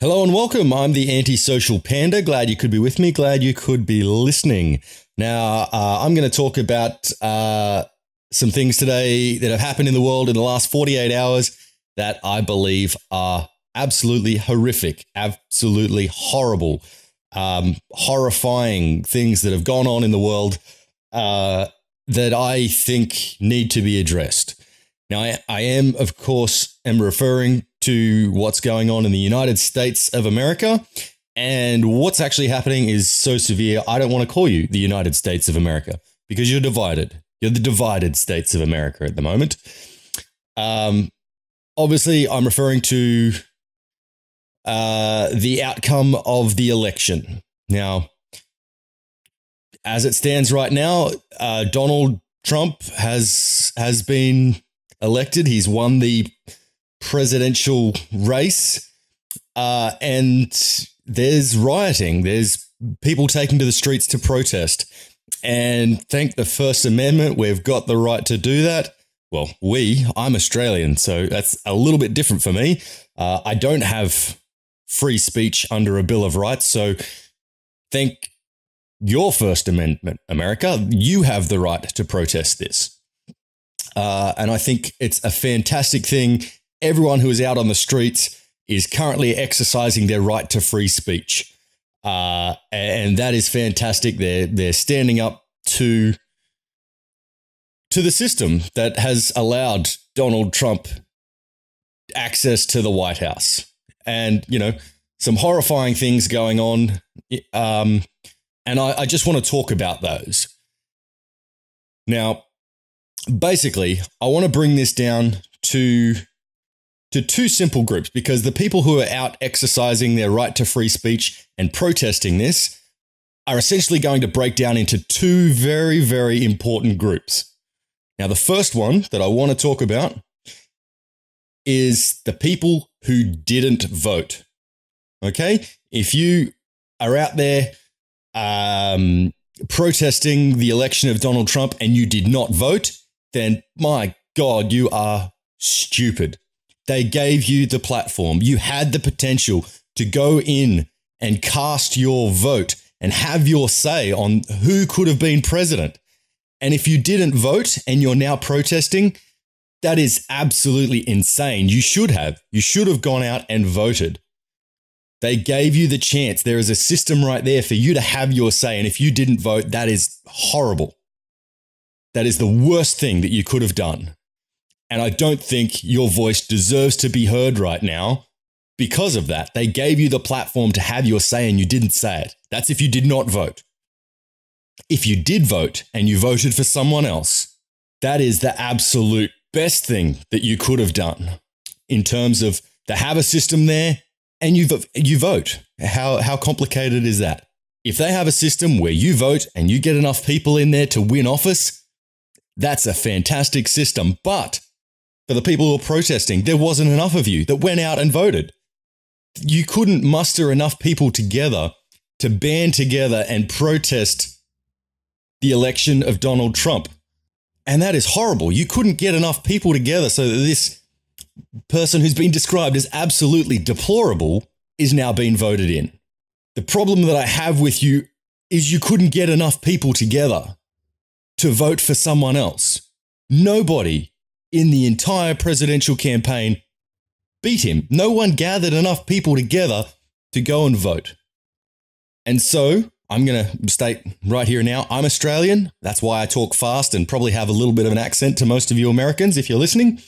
Hello and welcome. I'm the Anti-Social Panda. Glad you could be with me. Glad you could be listening. Now, I'm going to talk about some things today that have happened in the world in the last 48 hours that I believe are absolutely horrific, absolutely horrible, horrifying things that have gone on in the world that I think need to be addressed. Now, I am, of course, referring to what's going on in the United States of America. And what's actually happening is so severe, I don't want to call you the United States of America because you're divided. You're the divided states of America at the moment. Obviously, I'm referring to the outcome of the election. Now, as it stands right now, Donald Trump has been elected. He's won the presidential race, and there's rioting. There's people taking to the streets to protest. And thank the First Amendment, we've got the right to do that. Well, I'm Australian, so that's a little bit different for me. I don't have free speech under a Bill of Rights, so thank your First Amendment, America. You have the right to protest this. And I think it's a fantastic thing. Everyone who is out on the streets is currently exercising their right to free speech. And that is fantastic. They're standing up to the system that has allowed Donald Trump access to the White House. And, some horrifying things going on. And I just want to talk about those. Now, basically, I want to bring this down to two simple groups, because the people who are out exercising their right to free speech and protesting this are essentially going to break down into two very, very important groups. Now, the first one that I want to talk about is the people who didn't vote. Okay? If you are out there protesting the election of Donald Trump and you did not vote, then my God, you are stupid. They gave you the platform. You had the potential to go in and cast your vote and have your say on who could have been president. And if you didn't vote and you're now protesting, that is absolutely insane. You should have gone out and voted. They gave you the chance. There is a system right there for you to have your say. And if you didn't vote, that is horrible. That is the worst thing that you could have done. And I don't think your voice deserves to be heard right now because of that. They gave you the platform to have your say and you didn't say it. That's if you did not vote. If you did vote and you voted for someone else, that is the absolute best thing that you could have done in terms of to have a system there and you vote. How complicated is that? If they have a system where you vote and you get enough people in there to win office, that's a fantastic system. But for the people who are protesting, there wasn't enough of you that went out and voted. You couldn't muster enough people together to band together and protest the election of Donald Trump. And that is horrible. You couldn't get enough people together so that this person who's been described as absolutely deplorable is now being voted in. The problem that I have with you is you couldn't get enough people together to vote for someone else. Nobody in the entire presidential campaign beat him. No one gathered enough people together to go and vote. And so I'm going to state right here and now, I'm Australian. That's why I talk fast and probably have a little bit of an accent to most of you Americans if you're listening.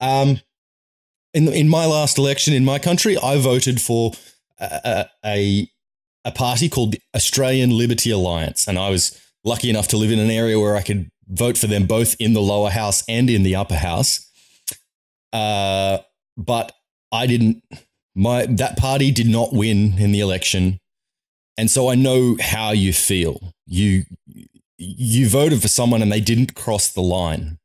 In my last election in my country, I voted for a party called the Australian Liberty Alliance. And I was lucky enough to live in an area where I could vote for them both in the lower house and in the upper house. But I didn't, that party did not win in the election. And so I know how you feel. You voted for someone and they didn't cross the line.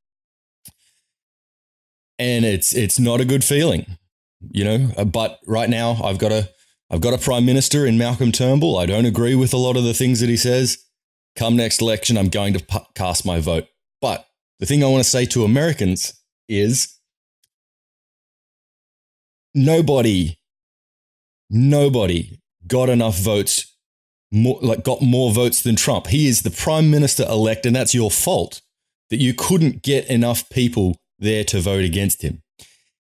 And it's not a good feeling, but right now I've got a prime minister in Malcolm Turnbull. I don't agree with a lot of the things that he says. Come next election, I'm going to cast my vote. But the thing I want to say to Americans is nobody Nobody got enough votes, got more votes than Trump. He is the prime minister elect, and that's your fault that you couldn't get enough people there to vote against him.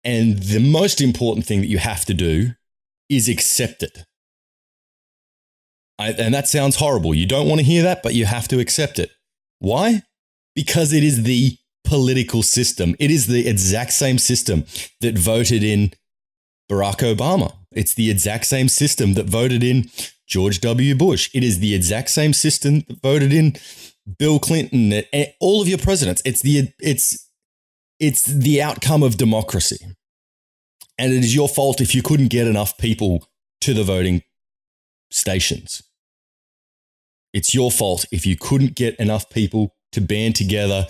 And the most important thing that you have to do is accept it. And that sounds horrible. You don't want to hear that, but you have to accept it. Why? Because it is the political system. It is the exact same system that voted in Barack Obama. It's the exact same system that voted in George W. Bush. It is the exact same system that voted in Bill Clinton and all of your presidents. It's the outcome of democracy. And it is your fault if you couldn't get enough people to the voting stations. It's your fault if you couldn't get enough people to band together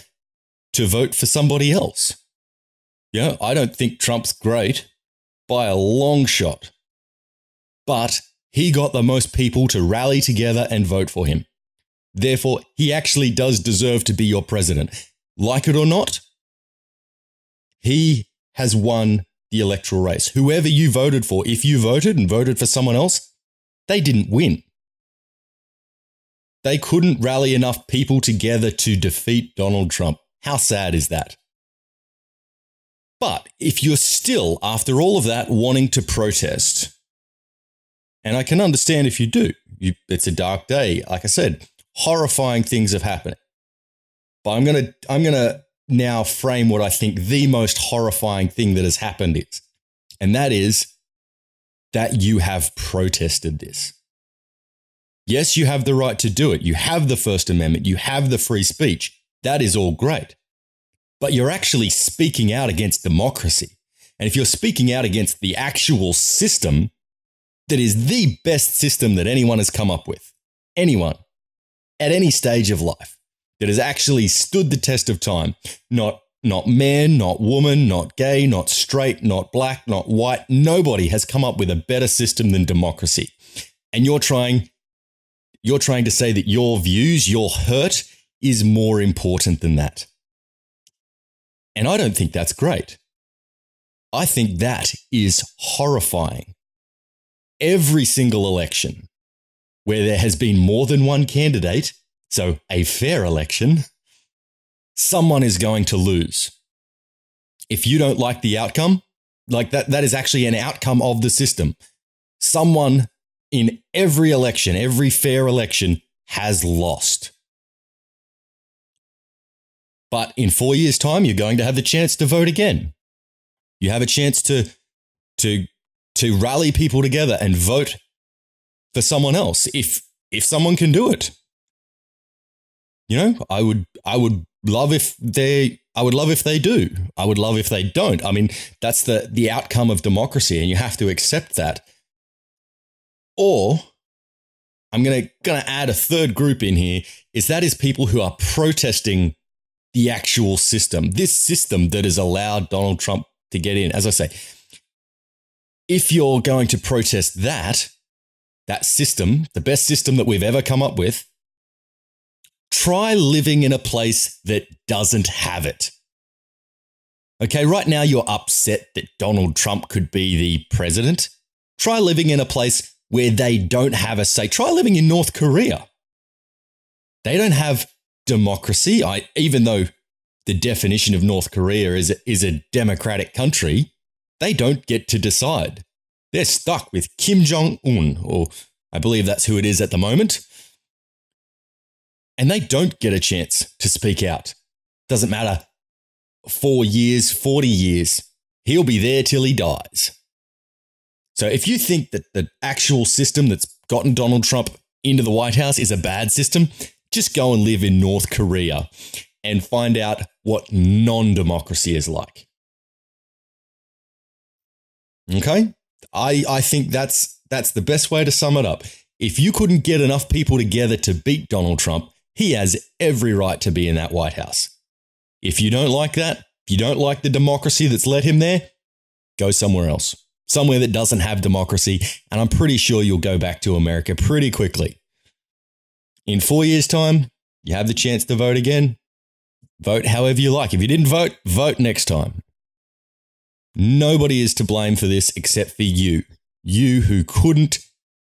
to vote for somebody else. Yeah, I don't think Trump's great by a long shot, but he got the most people to rally together and vote for him. Therefore, he actually does deserve to be your president. Like it or not, he has won the electoral race. Whoever you voted for, if you voted and voted for someone else, they didn't win. They couldn't rally enough people together to defeat Donald Trump. How sad is that? But if you're still, after all of that, wanting to protest, and I can understand if you do, it's a dark day. Like I said, horrifying things have happened. But I'm gonna now frame what I think the most horrifying thing that has happened is, and that is that you have protested this. Yes, you have the right to do it. You have the First Amendment. You have the free speech. That is all great. But you're actually speaking out against democracy. And if you're speaking out against the actual system that is the best system that anyone has come up with, anyone at any stage of life that has actually stood the test of time, not man, not woman, not gay, not straight, not black, not white, nobody has come up with a better system than democracy. And you're trying to say that your views, your hurt is more important than that. And I don't think that's great. I think that is horrifying. Every single election where there has been more than one candidate, so a fair election, someone is going to lose. If you don't like the outcome, like that is actually an outcome of the system. Someone in every election, every fair election, has lost. But in 4 years' time, you're going to have the chance to vote again. You have a chance to rally people together and vote for someone else if someone can do it. You know, I would love if they do. I would love if they don't. I mean, that's the outcome of democracy, and you have to accept that. Or I'm gonna add a third group in here, is people who are protesting the actual system, this system that has allowed Donald Trump to get in. As I say, if you're going to protest that system, the best system that we've ever come up with, try living in a place that doesn't have it. Okay, right now you're upset that Donald Trump could be the president. Try living in a place where they don't have a say. Try living in North Korea. They don't have democracy. Even though the definition of North Korea is a democratic country, they don't get to decide. They're stuck with Kim Jong-un, or I believe that's who it is at the moment. And they don't get a chance to speak out. Doesn't matter. 4 years, 40 years, he'll be there till he dies. So if you think that the actual system that's gotten Donald Trump into the White House is a bad system, just go and live in North Korea and find out what non-democracy is like. Okay? I think that's the best way to sum it up. If you couldn't get enough people together to beat Donald Trump, he has every right to be in that White House. If you don't like that, if you don't like the democracy that's led him there, go somewhere else. Somewhere that doesn't have democracy, and I'm pretty sure you'll go back to America pretty quickly. In 4 years' time, you have the chance to vote again. Vote however you like. If you didn't vote, vote next time. Nobody is to blame for this except for you. You who couldn't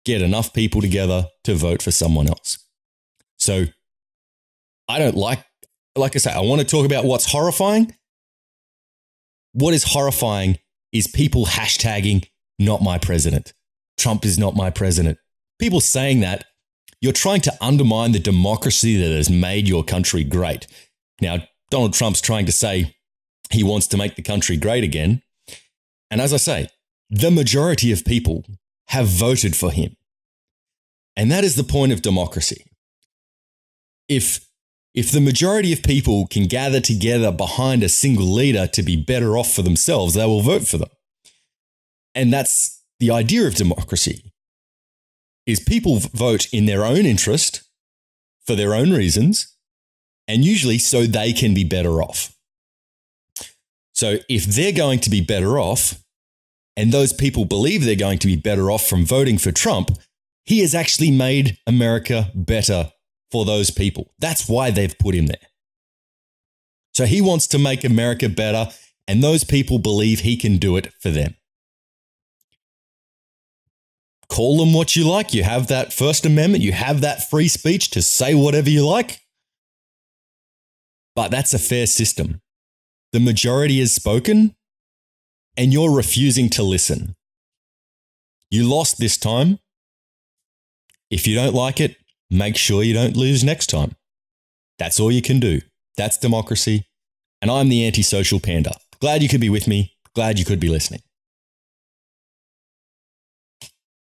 get enough people together to vote for someone else. So I don't like I say, I want to talk about what's horrifying. What is horrifying is people hashtagging not my president. Trump is not my president. People saying that, you're trying to undermine the democracy that has made your country great. Now, Donald Trump's trying to say he wants to make the country great again. And as I say, the majority of people have voted for him. And that is the point of democracy. If the majority of people can gather together behind a single leader to be better off for themselves, they will vote for them. And that's the idea of democracy, is people vote in their own interest for their own reasons, and usually so they can be better off. So if they're going to be better off, and those people believe they're going to be better off from voting for Trump, he has actually made America better for those people. That's why they've put him there. So he wants to make America better, and those people believe he can do it for them. Call them what you like. You have that First Amendment. You have that free speech to say whatever you like. But that's a fair system. The majority has spoken, and you're refusing to listen. You lost this time. If you don't like it, make sure you don't lose next time. That's all you can do. That's democracy. And I'm the Anti-Social Panda. Glad you could be with me. Glad you could be listening.